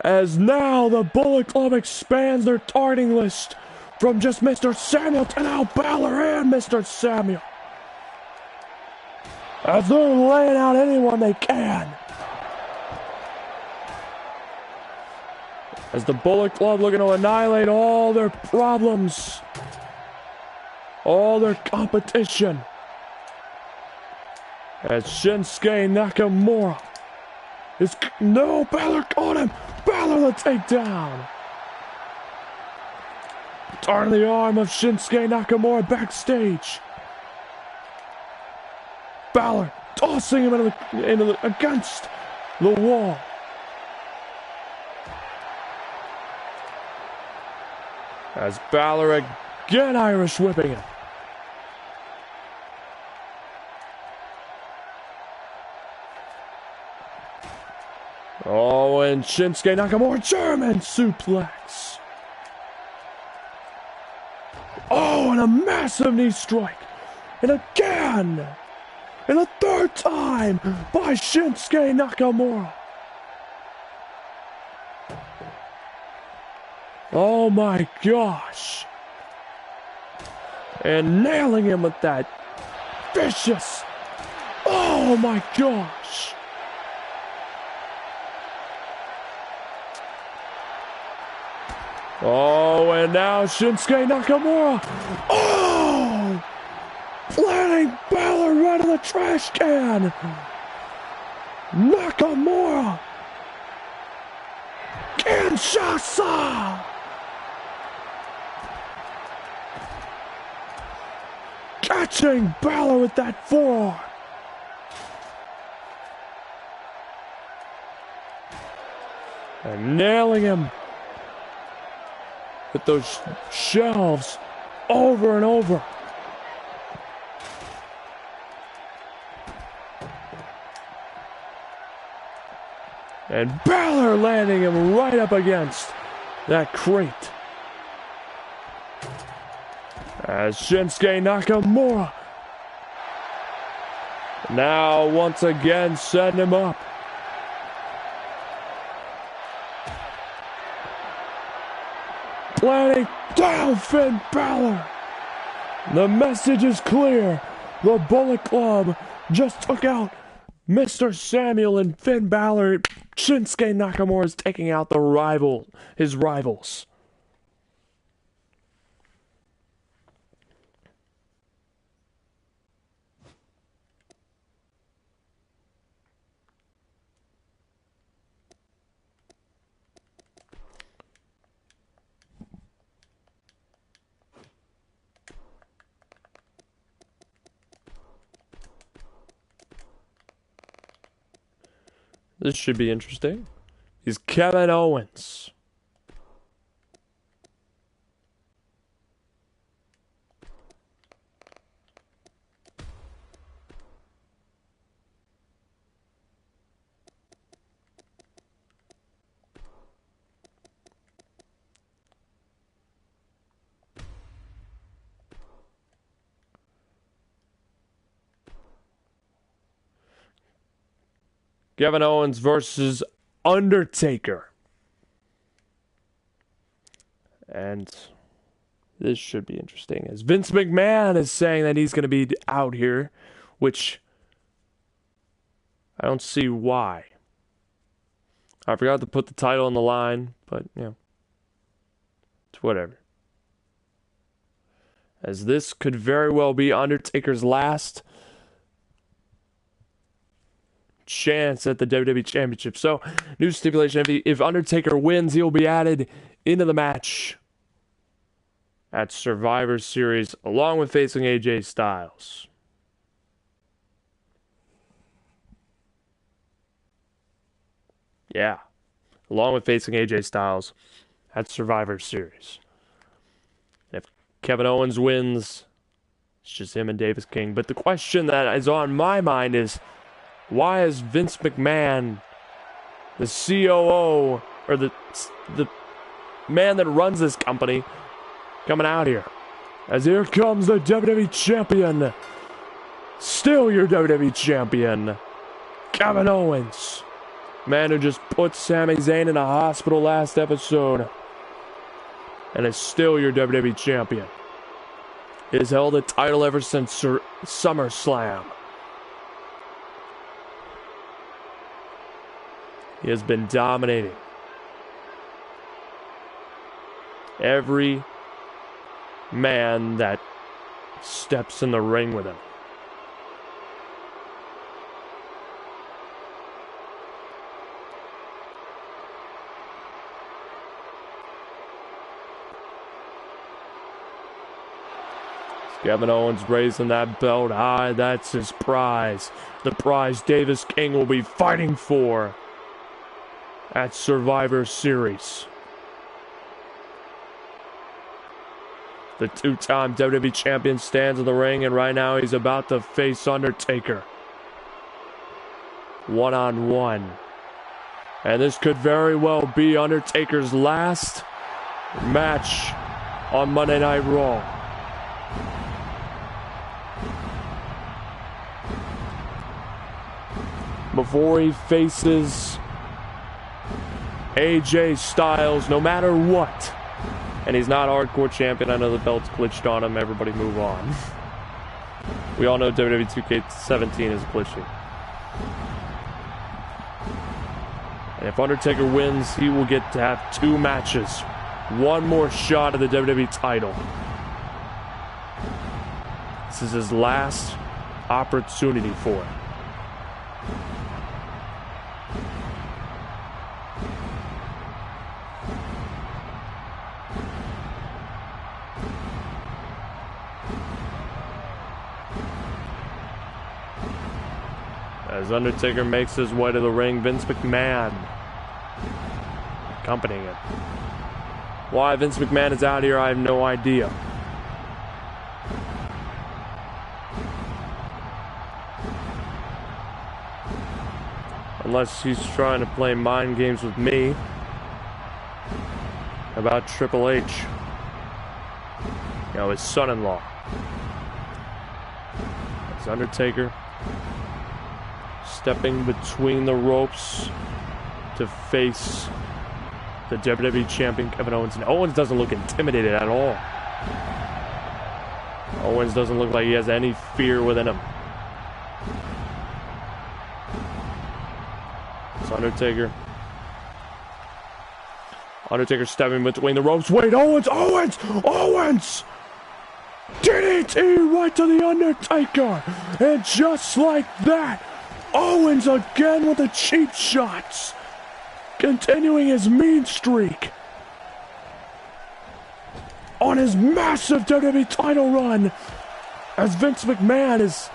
S1: As now the Bullet Club expands their targeting list from just Mr. Samuel to now Balor and Mr. Samuel. As they're laying out anyone they can. As the Bullet Club looking to annihilate all their problems. All their competition. As Shinsuke Nakamura is... No, Balor caught him! Balor the takedown! Turn the arm of Shinsuke Nakamura backstage. Balor tossing him against the wall. As Balor again Irish whipping him. Oh, and Shinsuke Nakamura, German suplex. Oh, and a massive knee strike. And again, and a third time by Shinsuke Nakamura. Oh my gosh. And nailing him with that vicious. Oh my gosh. Oh, and now Shinsuke Nakamura. Oh! Planting Balor right in the trash can. Nakamura. Kinshasa. Catching Balor with that forearm. And nailing him with those shelves over and over. And Balor landing him right up against that crate. As Shinsuke Nakamura now once again setting him up. Planning down Finn Balor. The message is clear. The Bullet Club just took out Mr. Samuel and Finn Balor. Shinsuke Nakamura is taking out his rivals. This should be interesting. He's Kevin Owens. Kevin Owens versus Undertaker. And this should be interesting, as Vince McMahon is saying that he's going to be out here, which I don't see why. I forgot to put the title on the line, but, it's whatever. As this could very well be Undertaker's last chance at the WWE Championship. So, new stipulation, if Undertaker wins, he'll be added into the match at Survivor Series, along with facing AJ Styles. Yeah, along with facing AJ Styles at Survivor Series. If Kevin Owens wins, it's just him and Davis King. But the question that is on my mind is, why is Vince McMahon, the COO, or the man that runs this company, coming out here? As here comes the WWE Champion. Still your WWE Champion, Kevin Owens. Man who just put Sami Zayn in a hospital last episode. And is still your WWE Champion. He has held the title ever since SummerSlam. He has been dominating every man that steps in the ring with him. Kevin Owens raising that belt high. That's his prize. The prize Davis King will be fighting for at Survivor Series. The two-time WWE Champion stands in the ring, and right now he's about to face Undertaker. One-on-one. And this could very well be Undertaker's last match on Monday Night Raw. Before he faces AJ Styles, no matter what. And he's not hardcore champion. I know the belt's glitched on him. Everybody move on. We all know WWE 2K17 is glitching. And if Undertaker wins, he will get to have 2 matches. One more shot at the WWE title. This is his last opportunity for it. As Undertaker makes his way to the ring, Vince McMahon accompanying him. Why Vince McMahon is out here, I have no idea. Unless he's trying to play mind games with me about Triple H. You know, his son-in-law. It's Undertaker stepping between the ropes to face the WWE Champion Kevin Owens. And Owens doesn't look intimidated at all. Owens doesn't look like he has any fear within him. It's Undertaker. Undertaker stepping between the ropes. Wait, Owens! DDT right to the Undertaker! And just like that, Owens again with the cheap shots. Continuing his mean streak on his massive WWE title run as Vince McMahon is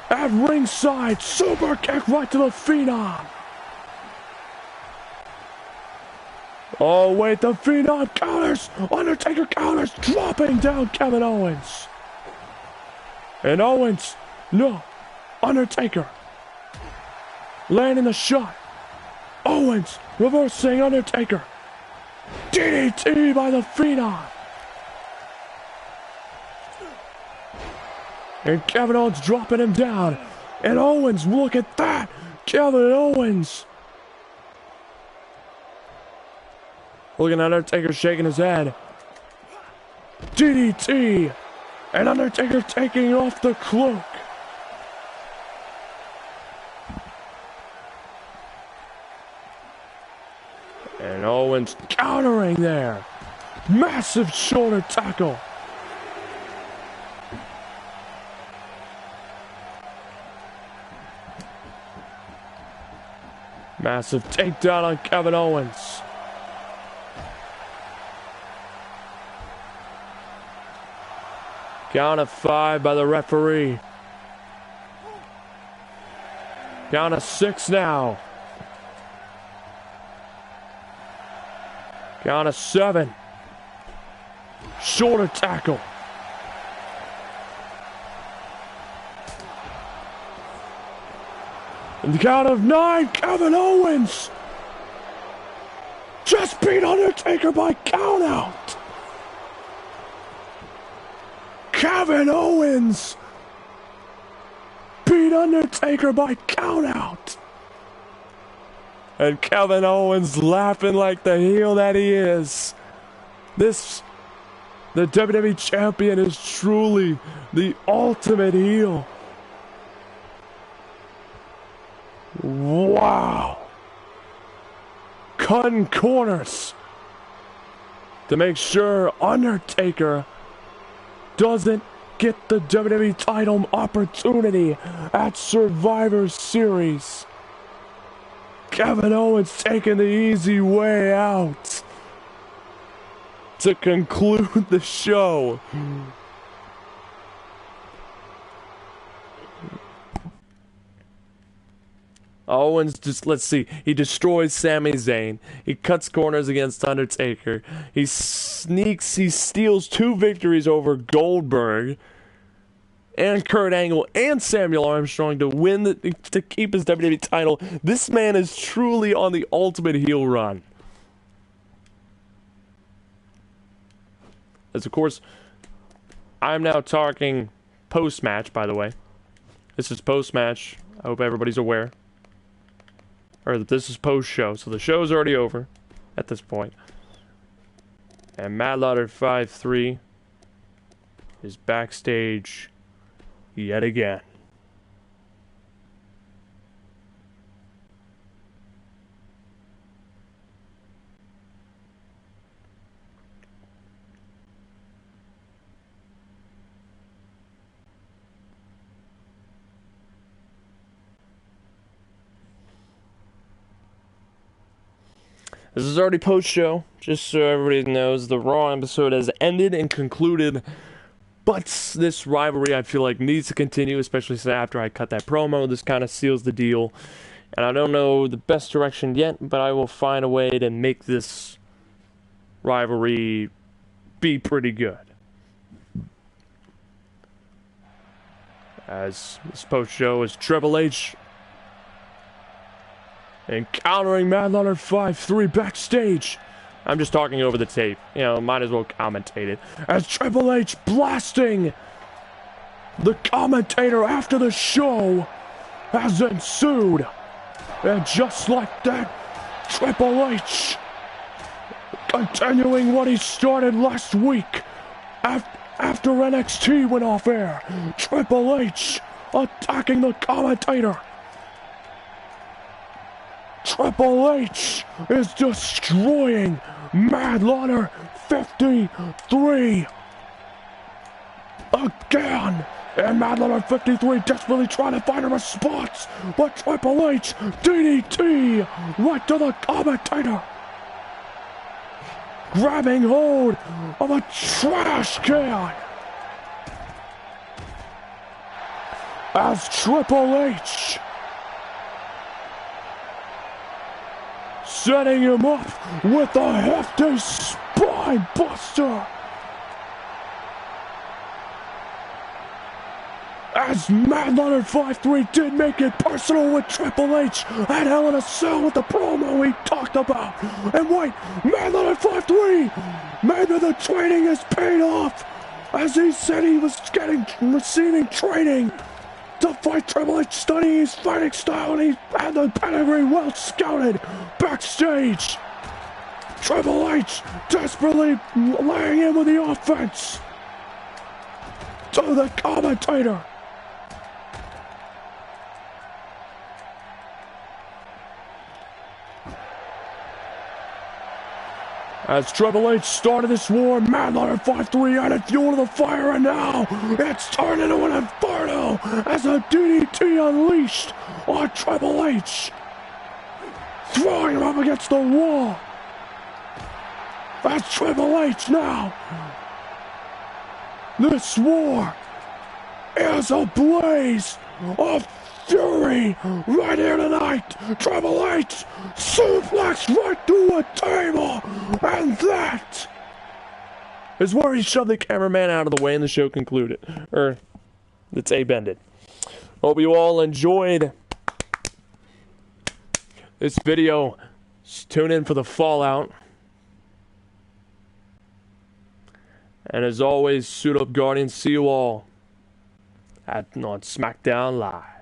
S1: at ringside. Super kick right to the Phenom. Oh wait, the Phenom counters. Undertaker counters, dropping down Kevin Owens. And Owens, no, Undertaker landing the shot. Owens reversing Undertaker. DDT by the Phenom. And Kevin Owens dropping him down. And Owens, look at that. Kevin Owens. Looking at Undertaker shaking his head. DDT. And Undertaker taking off the cloak. And Owens countering there. Massive shoulder tackle. Massive takedown on Kevin Owens. Count of 5 by the referee. Count of 6 now. Count of 7. Shoulder tackle. And the count of 9, Kevin Owens just beat Undertaker by count out. Kevin Owens beat Undertaker by count out. And Kevin Owens laughing like the heel that he is. The WWE Champion is truly the ultimate heel. Wow. Cutting corners to make sure Undertaker doesn't get the WWE title opportunity at Survivor Series. Kevin Owens taking the easy way out to conclude the show. Owens just, let's see, he destroys Sami Zayn. He cuts corners against Undertaker. He steals 2 victories over Goldberg and Kurt Angle and Samuel Armstrong to keep his WWE title. This man is truly on the ultimate heel run. As of course, I'm now talking post-match, by the way. This is post-match. I hope everybody's aware. Or that this is post-show. So the show's already over at this point. And Matt Lauder 5'3" is backstage yet again. This is already post-show, just so everybody knows. The Raw episode has ended and concluded, but this rivalry, I feel like, needs to continue, especially since after I cut that promo. This kind of seals the deal, and I don't know the best direction yet, but I will find a way to make this rivalry be pretty good. As this post-show is Triple H encountering Mad Leonard 5-3 backstage. I'm just talking over the tape. You know, might as well commentate it. As Triple H blasting the commentator after the show has ensued. And just like that, Triple H continuing what he started last week after NXT went off air. Triple H attacking the commentator. Triple H is destroying Mad Leonard 53 again. And Mad Leonard 53 desperately trying to find a response, but Triple H DDT right to the commentator, grabbing hold of a trash can as Triple H setting him up with a hefty spine buster. As Mad Leonard 5-3 did make it personal with Triple H at Hell in a Cell with the promo he talked about. And wait, Mad Leonard 5-3, maybe the training has paid off, as he said he was receiving training to fight Triple H, studying his fighting style, and he had the pedigree well scouted backstage. Triple H desperately laying in with the offense to the commentator. As Triple H started this war, Mad Leonard 5-3 added fuel to the fire, and now it's turned into an inferno as a DDT unleashed on Triple H, throwing him up against the wall. As Triple H now, this war is a blaze of fury right here tonight. Triple H suplex right through a table, and that is where he shoved the cameraman out of the way and the show concluded. The tape ended. Hope you all enjoyed this video. Tune in for the fallout. And as always, suit up, Guardians. See you all on SmackDown Live.